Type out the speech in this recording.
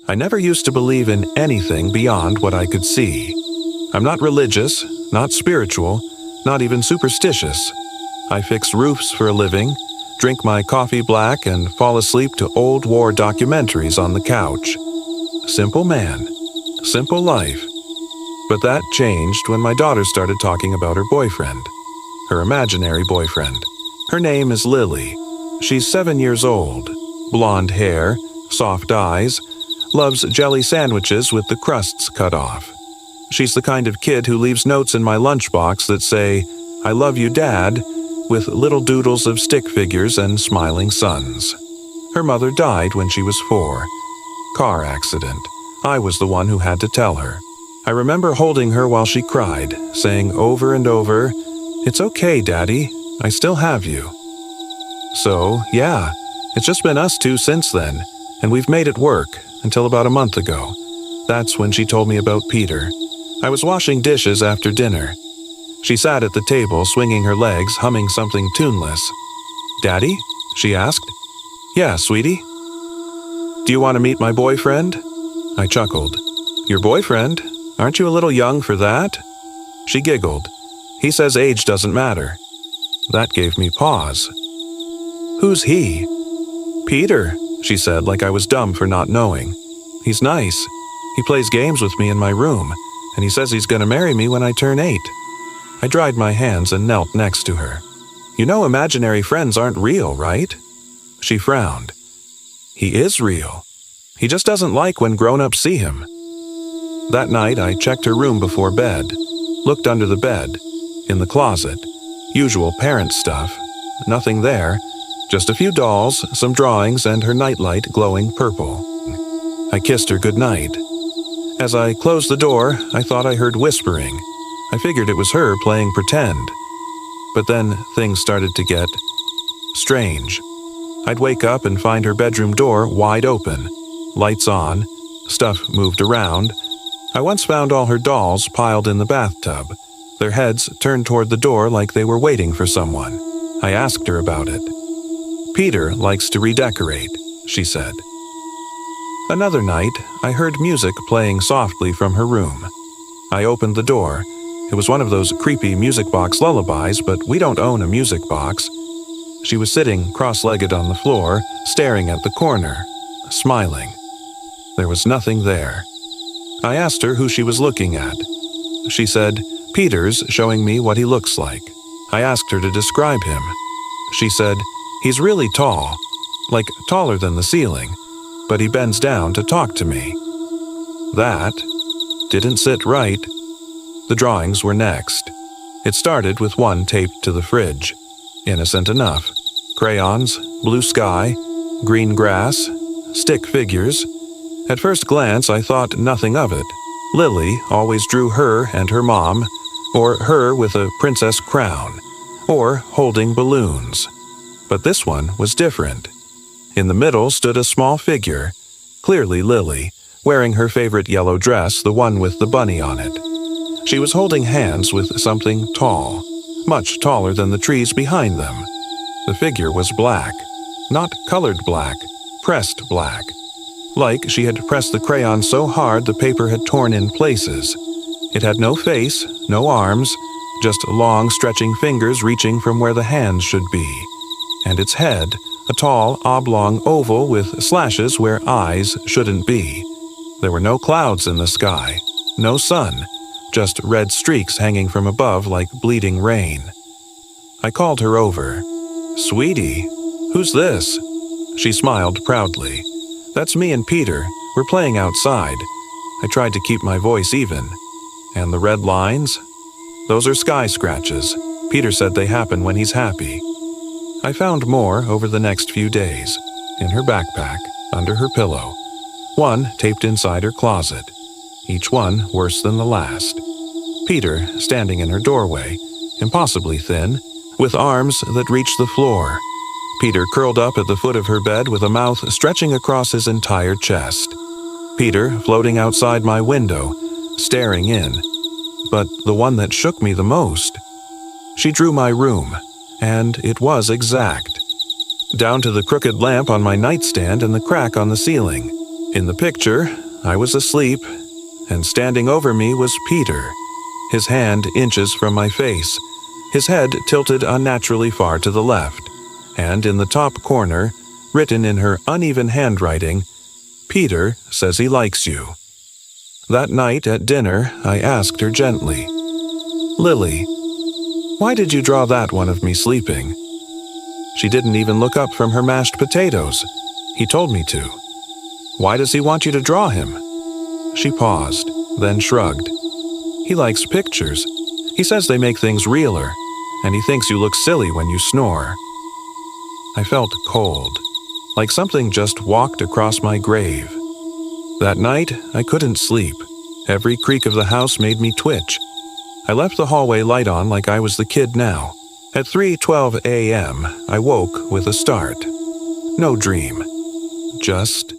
I never used to believe in anything beyond what I could see. I'm not religious, not spiritual, not even superstitious. I fix roofs for a living, drink my coffee black, and fall asleep to old war documentaries on the couch. Simple man, simple life. But that changed when my daughter started talking about her boyfriend. Her imaginary boyfriend. Her name is Lily. She's 7 years old. Blonde hair, soft eyes, loves jelly sandwiches with the crusts cut off. She's the kind of kid who leaves notes in my lunchbox that say, "I love you, Dad," with little doodles of stick figures and smiling suns. Her mother died when she was 4. Car accident. I was the one who had to tell her. I remember holding her while she cried, saying over and over, "It's okay, Daddy. I still have you." So, yeah, it's just been us two since then, and we've made it work until about a month ago. That's when she told me about Peter. I was washing dishes after dinner. She sat at the table, swinging her legs, humming something tuneless. "Daddy?" she asked. "Yeah, sweetie." "Do you want to meet my boyfriend?" I chuckled. "Your boyfriend? Aren't you a little young for that?" She giggled. "He says age doesn't matter." That gave me pause. "Who's he?" "Peter," she said, like I was dumb for not knowing. "He's nice. He plays games with me in my room, and he says he's going to marry me when I turn 8. I dried my hands and knelt next to her. "You know imaginary friends aren't real, right?" She frowned. "He is real. He just doesn't like when grown-ups see him." That night, I checked her room before bed, looked under the bed, in the closet, usual parent stuff, nothing there, just a few dolls, some drawings, and her nightlight glowing purple. I kissed her goodnight. As I closed the door, I thought I heard whispering. I figured it was her playing pretend. But then things started to get strange. I'd wake up and find her bedroom door wide open, lights on, stuff moved around. I once found all her dolls piled in the bathtub, their heads turned toward the door like they were waiting for someone. I asked her about it. "Peter likes to redecorate," she said. Another night, I heard music playing softly from her room. I opened the door. It was one of those creepy music box lullabies, but we don't own a music box. She was sitting cross-legged on the floor, staring at the corner, smiling. There was nothing there. I asked her who she was looking at. She said, "Peter's showing me what he looks like." I asked her to describe him. She said, "He's really tall, like taller than the ceiling, but he bends down to talk to me." That didn't sit right. The drawings were next. It started with one taped to the fridge. Innocent enough. Crayons, blue sky, green grass, stick figures. At first glance, I thought nothing of it. Lily always drew her and her mom, or her with a princess crown, or holding balloons. But this one was different. In the middle stood a small figure, clearly Lily, wearing her favorite yellow dress, the one with the bunny on it. She was holding hands with something tall, much taller than the trees behind them. The figure was black, not colored black, pressed black. Like she had pressed the crayon so hard the paper had torn in places. It had no face, no arms, just long stretching fingers reaching from where the hands should be. And its head, a tall, oblong oval with slashes where eyes shouldn't be. There were no clouds in the sky, no sun, just red streaks hanging from above like bleeding rain. I called her over. "Sweetie, who's this?" She smiled proudly. "That's me and Peter. We're playing outside." I tried to keep my voice even. "And the red lines? Those are sky scratches. Peter said they happen when he's happy." I found more over the next few days. In her backpack, under her pillow. One taped inside her closet. Each one worse than the last. Peter standing in her doorway, impossibly thin, with arms that reached the floor. Peter curled up at the foot of her bed with a mouth stretching across his entire chest. Peter floating outside my window, staring in. But the one that shook me the most. She drew my room, and it was exact. Down to the crooked lamp on my nightstand and the crack on the ceiling. In the picture, I was asleep, and standing over me was Peter, his hand inches from my face, his head tilted unnaturally far to the left, and in the top corner, written in her uneven handwriting, "Peter says he likes you." That night at dinner, I asked her gently, "Lily, why did you draw that one of me sleeping?" She didn't even look up from her mashed potatoes. He told me to. "Why does he want you to draw him?" She paused, then shrugged. "He likes pictures. He says they make things realer, and he thinks you look silly when you snore." I felt cold, like something just walked across my grave. That night, I couldn't sleep. Every creak of the house made me twitch. I left the hallway light on like I was the kid now. At 3:12 a.m., I woke with a start. No dream, just